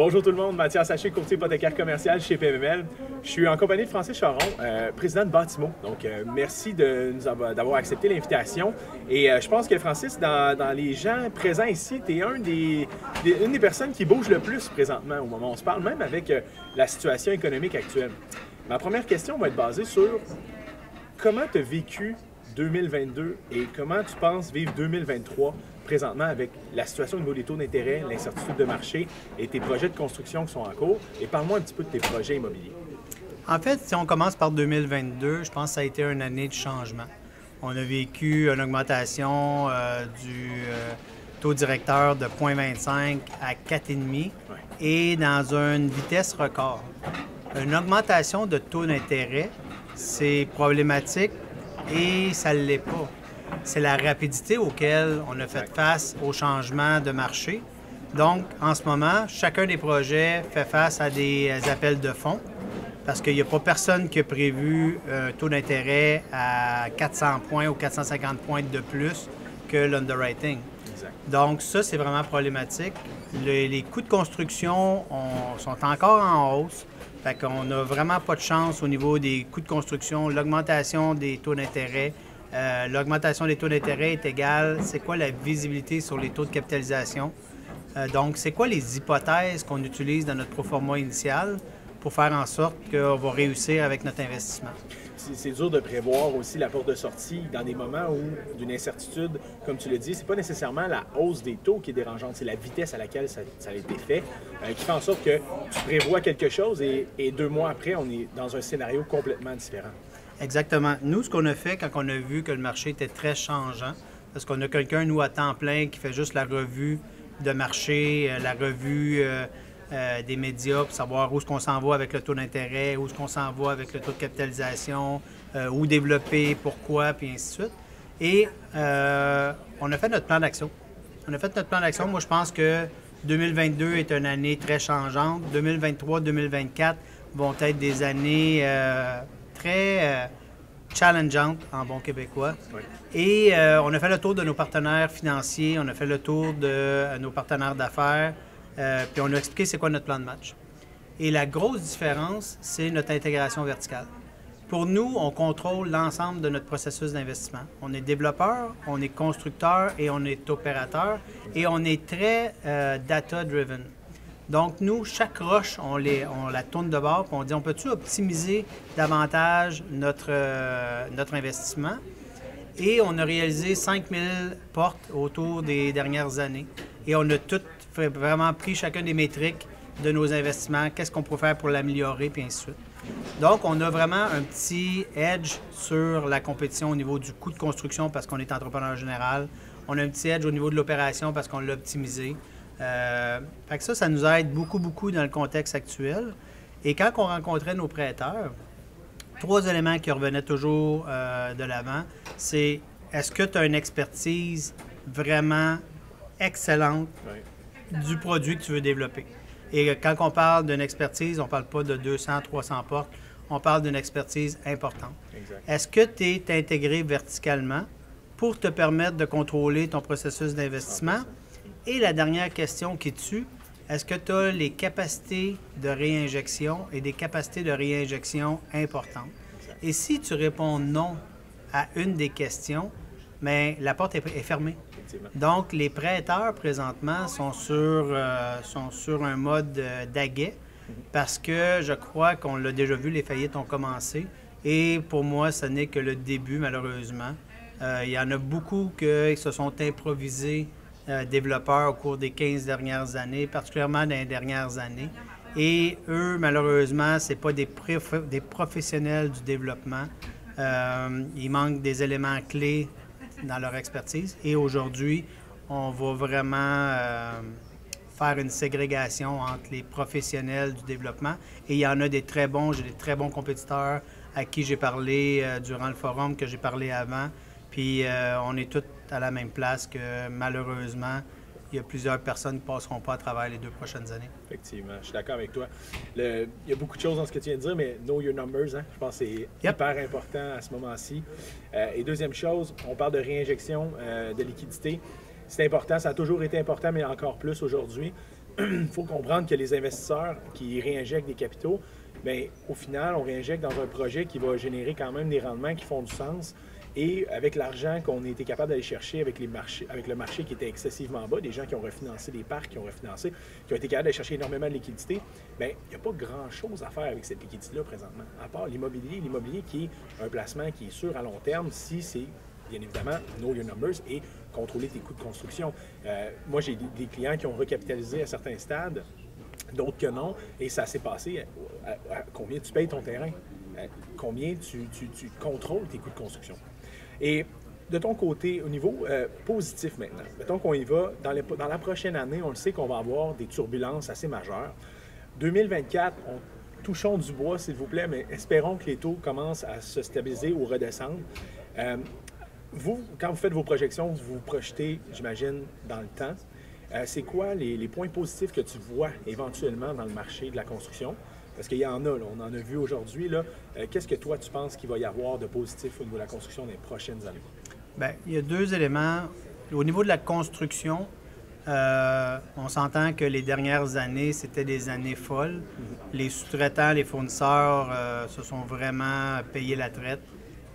Bonjour tout le monde, Mathias Haché, courtier hypothécaire commercial chez PMML. Je suis en compagnie de Francis Charon, président de Bâtimo. Donc, merci d'avoir accepté l'invitation. Et je pense que Francis, dans les gens présents ici, tu es une des personnes qui bouge le plus présentement au moment où on se parle, même avec la situation économique actuelle. Ma première question va être basée sur comment tu as vécu 2022 et comment tu penses vivre 2023 présentement avec la situation au niveau des taux d'intérêt, l'incertitude de marché et tes projets de construction qui sont en cours. Et parle-moi un petit peu de tes projets immobiliers. En fait, si on commence par 2022, je pense que ça a été une année de changement. On a vécu une augmentation du taux directeur de 0,25 à 4,5 et dans une vitesse record. Une augmentation de taux d'intérêt, c'est problématique et ça ne l'est pas. C'est la rapidité auquel on a fait face au changement de marché. Donc, en ce moment, chacun des projets fait face à des appels de fonds parce qu'il n'y a pas personne qui a prévu un taux d'intérêt à 400 points ou 450 points de plus que l'underwriting. Donc, ça, c'est vraiment problématique. Les coûts de construction sont encore en hausse. Fait qu'on n'a vraiment pas de chance au niveau des coûts de construction, l'augmentation des taux d'intérêt. L'augmentation des taux d'intérêt est égale. C'est quoi la visibilité sur les taux de capitalisation? Donc, c'est quoi les hypothèses qu'on utilise dans notre proforma initial pour faire en sorte qu'on va réussir avec notre investissement? C'est dur de prévoir aussi la porte de sortie dans des moments où, d'une incertitude, comme tu le dis, c'est pas nécessairement la hausse des taux qui est dérangeante, c'est la vitesse à laquelle ça a été fait, qui fait en sorte que tu prévois quelque chose et 2 mois après, on est dans un scénario complètement différent. Exactement. Nous, ce qu'on a fait quand on a vu que le marché était très changeant, parce qu'on a quelqu'un, nous, à temps plein, qui fait juste la revue de marché, la revue des médias pour savoir où est-ce qu'on s'en va avec le taux d'intérêt, où est-ce qu'on s'en va avec le taux de capitalisation, où développer, pourquoi, puis ainsi de suite. Et on a fait notre plan d'action. Moi, je pense que 2022 est une année très changeante. 2023-2024 vont être des années très challengeantes en bon québécois. Oui. Et on a fait le tour de nos partenaires financiers, on a fait le tour de nos partenaires d'affaires, puis on a expliqué c'est quoi notre plan de match. Et la grosse différence, c'est notre intégration verticale. Pour nous, on contrôle l'ensemble de notre processus d'investissement. On est développeur, on est constructeur et on est opérateur et on est très data-driven. Donc, nous, chaque roche, on la tourne de bord et on dit, on peut-tu optimiser davantage notre investissement? Et on a réalisé 5000 portes autour des dernières années. Et on a vraiment pris chacun des métriques de nos investissements, qu'est-ce qu'on peut faire pour l'améliorer, puis ainsi de suite. Donc, on a vraiment un petit edge sur la compétition au niveau du coût de construction parce qu'on est entrepreneur général. On a un petit edge au niveau de l'opération parce qu'on l'a optimisé. Fait que ça nous aide beaucoup dans le contexte actuel. Et quand on rencontrait nos prêteurs, 3 éléments qui revenaient toujours de l'avant, c'est est-ce que tu as une expertise vraiment excellente du produit que tu veux développer? Et quand on parle d'une expertise, on ne parle pas de 200, 300 portes, on parle d'une expertise importante. Est-ce que tu es intégré verticalement pour te permettre de contrôler ton processus d'investissement? Et la dernière question qui tue, est-ce que tu as les capacités de réinjection et des capacités de réinjection importantes? Et si tu réponds non à une des questions, bien, la porte est fermée. Donc, les prêteurs, présentement, sont sur un mode d'aguet parce que je crois qu'on l'a déjà vu, les faillites ont commencé. Et pour moi, ce n'est que le début, malheureusement. Il y en a beaucoup qui se sont improvisés développeurs au cours des 15 dernières années, particulièrement dans les dernières années. Et eux, malheureusement, ce n'est pas des professionnels du développement. Il manque des éléments clés dans leur expertise. Et aujourd'hui, on va vraiment faire une ségrégation entre les professionnels du développement. Et il y en a des très bons, j'ai des très bons compétiteurs à qui j'ai parlé durant le forum, que j'ai parlé avant. Puis on est tous à la même place que malheureusement, il y a plusieurs personnes qui ne passeront pas à travers les 2 prochaines années. Effectivement, je suis d'accord avec toi. Il y a beaucoup de choses dans ce que tu viens de dire, mais know your numbers, hein? Je pense que c'est hyper important à ce moment-ci. Et deuxième chose, on parle de réinjection de liquidité. C'est important, ça a toujours été important, mais encore plus aujourd'hui. faut comprendre que les investisseurs qui réinjectent des capitaux, bien, au final, on réinjecte dans un projet qui va générer quand même des rendements qui font du sens. Et avec l'argent qu'on a été capable d'aller chercher avec le marché qui était excessivement bas, des gens qui ont refinancé des parcs, qui ont été capables d'aller chercher énormément de liquidité, bien, il n'y a pas grand-chose à faire avec cette liquidité-là présentement, à part l'immobilier. L'immobilier qui est un placement qui est sûr à long terme si c'est, bien évidemment, know your numbers et contrôler tes coûts de construction. Moi, j'ai des clients qui ont recapitalisé à certains stades, d'autres que non, et ça s'est passé à combien tu payes ton terrain, combien tu contrôles tes coûts de construction. Et de ton côté, au niveau positif maintenant, mettons qu'on y va, dans la prochaine année, on le sait qu'on va avoir des turbulences assez majeures. 2024, touchons du bois, s'il vous plaît, mais espérons que les taux commencent à se stabiliser ou redescendre. Vous, quand vous faites vos projections, vous vous projetez, j'imagine, dans le temps. C'est quoi les points positifs que tu vois éventuellement dans le marché de la construction? Parce qu'il y en a, là, on en a vu aujourd'hui. Qu'est-ce que toi, tu penses qu'il va y avoir de positif au niveau de la construction dans les prochaines années? Bien, il y a deux éléments. Au niveau de la construction, on s'entend que les dernières années, c'était des années folles. Les sous-traitants, les fournisseurs se sont vraiment payés la traite.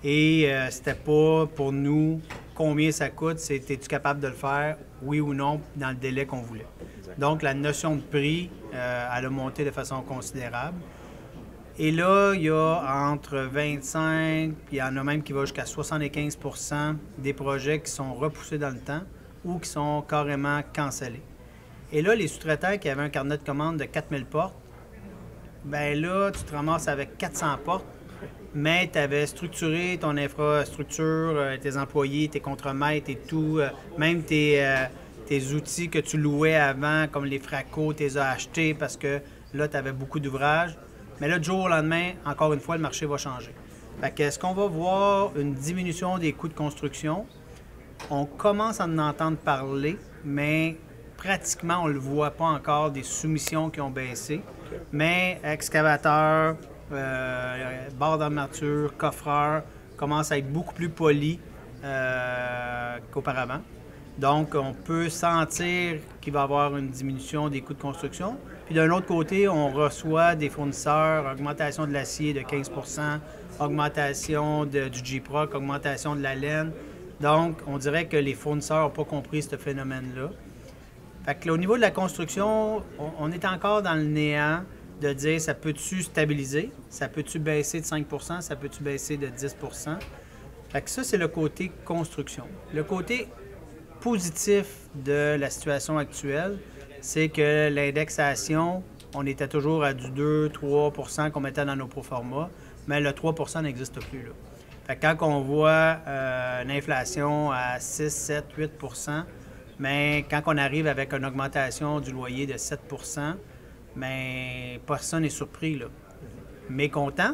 Et c'était pas pour nous combien ça coûte, c'est es-tu capable de le faire, oui ou non, dans le délai qu'on voulait. Exact. Donc, la notion de prix, elle a monté de façon considérable. Et là, il y a entre 25, il y en a même qui va jusqu'à 75 % des projets qui sont repoussés dans le temps ou qui sont carrément cancellés. Et là, les sous-traitants qui avaient un carnet de commandes de 4000 portes, bien là, tu te ramasses avec 400 portes, mais tu avais structuré ton infrastructure, tes employés, tes contremaîtres et tout, même tes outils que tu louais avant, comme les fracos, tu les as achetés parce que là, tu avais beaucoup d'ouvrages. Mais là, du jour au lendemain, encore une fois, le marché va changer. Fait que, est-ce qu'on va voir une diminution des coûts de construction? On commence à en entendre parler, mais pratiquement, on ne le voit pas encore, des soumissions qui ont baissé. Mais excavateurs, barres d'armature, coffreurs commencent à être beaucoup plus polis qu'auparavant. Donc, on peut sentir qu'il va y avoir une diminution des coûts de construction. Puis d'un autre côté, on reçoit des fournisseurs, augmentation de l'acier de 15 %, augmentation du Gyproc, augmentation de la laine. Donc, on dirait que les fournisseurs n'ont pas compris ce phénomène-là. Fait que là, au niveau de la construction, on est encore dans le néant de dire ça peut-tu stabiliser, ça peut-tu baisser de 5 %, ça peut-tu baisser de 10 %. Fait que ça, c'est le côté construction. Le côté positif de la situation actuelle, c'est que l'indexation, on était toujours à du 2-3 % qu'on mettait dans nos proformas, mais le 3 % n'existe plus là. Fait que quand on voit une inflation à 6, 7, 8 %, mais quand on arrive avec une augmentation du loyer de 7 % mais personne n'est surpris, là. Mécontent,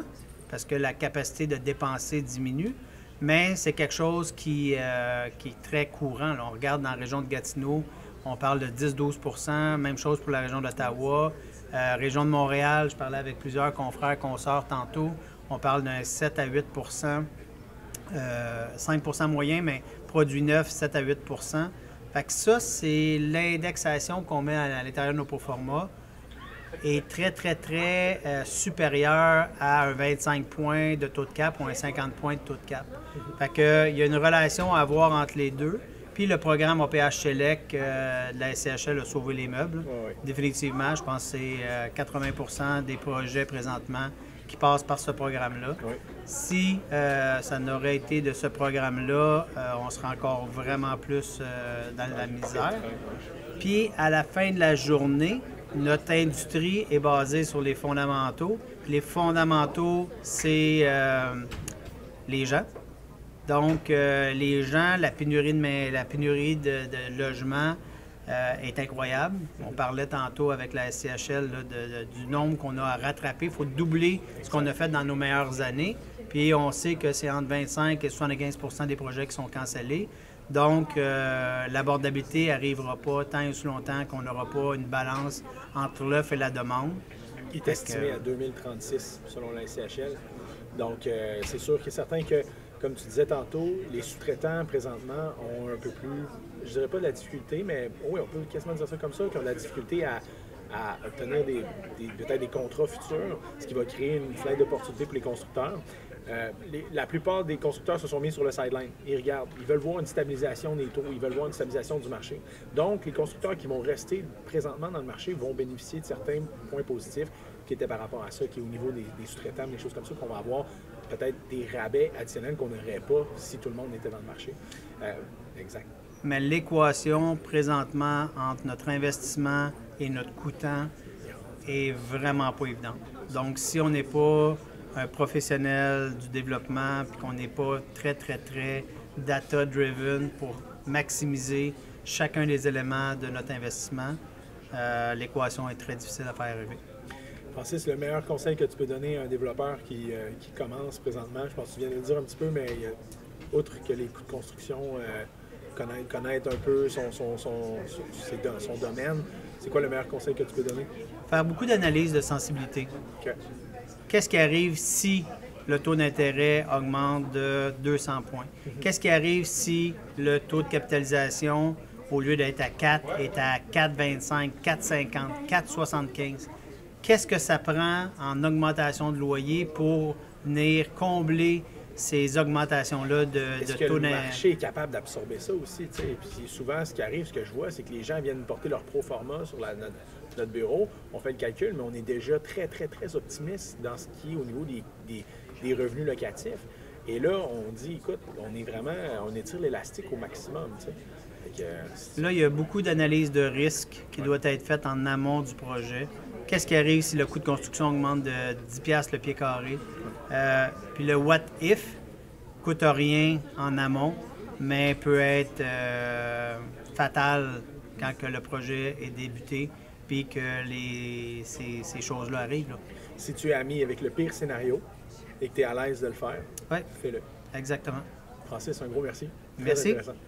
parce que la capacité de dépenser diminue, mais c'est quelque chose qui est très courant. Là. On regarde dans la région de Gatineau, on parle de 10-12 %, même chose pour la région d'Ottawa. Région de Montréal, je parlais avec plusieurs confrères, consorts tantôt, on parle d'un 7 à 8 %, 5 % moyen, mais produit neuf, 7 à 8 %. Fait que ça, c'est l'indexation qu'on met à l'intérieur de nos proformas est très, très, très supérieur à un 25 points de taux de cap ou un 50 points de taux de cap. Fait que, il y a une relation à avoir entre les deux. Puis le programme OPH Select de la SCHL a sauvé les meubles. Oui. Définitivement, je pense que c'est 80 % des projets présentement qui passent par ce programme-là. Oui. Si ça n'aurait été de ce programme-là, on serait encore vraiment plus dans la misère. Puis à la fin de la journée, notre industrie est basée sur les fondamentaux. Les fondamentaux, c'est les gens. Donc, les gens, la pénurie de logements est incroyable. On parlait tantôt avec la SCHL là, du nombre qu'on a à rattraper. Il faut doubler ce qu'on a fait dans nos meilleures années. Puis, on sait que c'est entre 25 et 75 % des projets qui sont cancellés. Donc, l'abordabilité n'arrivera pas tant et aussi longtemps qu'on n'aura pas une balance entre l'offre et la demande. Il est estimé à 2036 selon la SCHL. Donc, c'est sûr qu'il est certain que, comme tu disais tantôt, les sous-traitants présentement ont un peu plus je dirais pas de la difficulté, mais oui, on peut quasiment dire ça comme ça, qui ont de la difficulté à obtenir peut-être des contrats futurs, ce qui va créer une fenêtre d'opportunité pour les constructeurs. La plupart des constructeurs se sont mis sur le sideline. Ils regardent, ils veulent voir une stabilisation des taux, ils veulent voir une stabilisation du marché. Donc, les constructeurs qui vont rester présentement dans le marché vont bénéficier de certains points positifs qui étaient par rapport à ça, qui est au niveau des sous-traitants, des choses comme ça, qu'on va avoir peut-être des rabais additionnels qu'on n'aurait pas si tout le monde était dans le marché. Exact. Mais l'équation présentement entre notre investissement et notre coûtant est vraiment pas évidente. Donc, si on n'est pas un professionnel du développement puis qu'on n'est pas très data-driven pour maximiser chacun des éléments de notre investissement, l'équation est très difficile à faire arriver. Francis, le meilleur conseil que tu peux donner à un développeur qui commence présentement, je pense que tu viens de le dire un petit peu, mais outre que les coûts de construction, connaître un peu son domaine, c'est quoi le meilleur conseil que tu peux donner? Faire beaucoup d'analyses de sensibilité. Okay. Qu'est-ce qui arrive si le taux d'intérêt augmente de 200 points? Qu'est-ce qui arrive si le taux de capitalisation, au lieu d'être à 4, est à 4,25, 4,50, 4,75? Qu'est-ce que ça prend en augmentation de loyer pour venir combler ces augmentations-là de Est-ce que le marché est capable d'absorber ça aussi? T'sais? Puis souvent, ce qui arrive, ce que je vois, c'est que les gens viennent porter leur pro forma sur notre bureau. On fait le calcul, mais on est déjà très optimiste dans ce qui est au niveau des revenus locatifs. Et là, on dit, écoute, on étire l'élastique au maximum. Là, il y a beaucoup d'analyses de risque qui doivent être faites en amont du projet. Qu'est-ce qui arrive si le coût de construction augmente de 10$ le pied carré? Puis le what if coûte rien en amont, mais peut être fatal quand que le projet est débuté puis que ces choses-là arrivent. Là. Si tu es ami avec le pire scénario et que tu es à l'aise de le faire, oui, fais-le. Exactement. Francis, un gros merci. Merci. Très intéressant.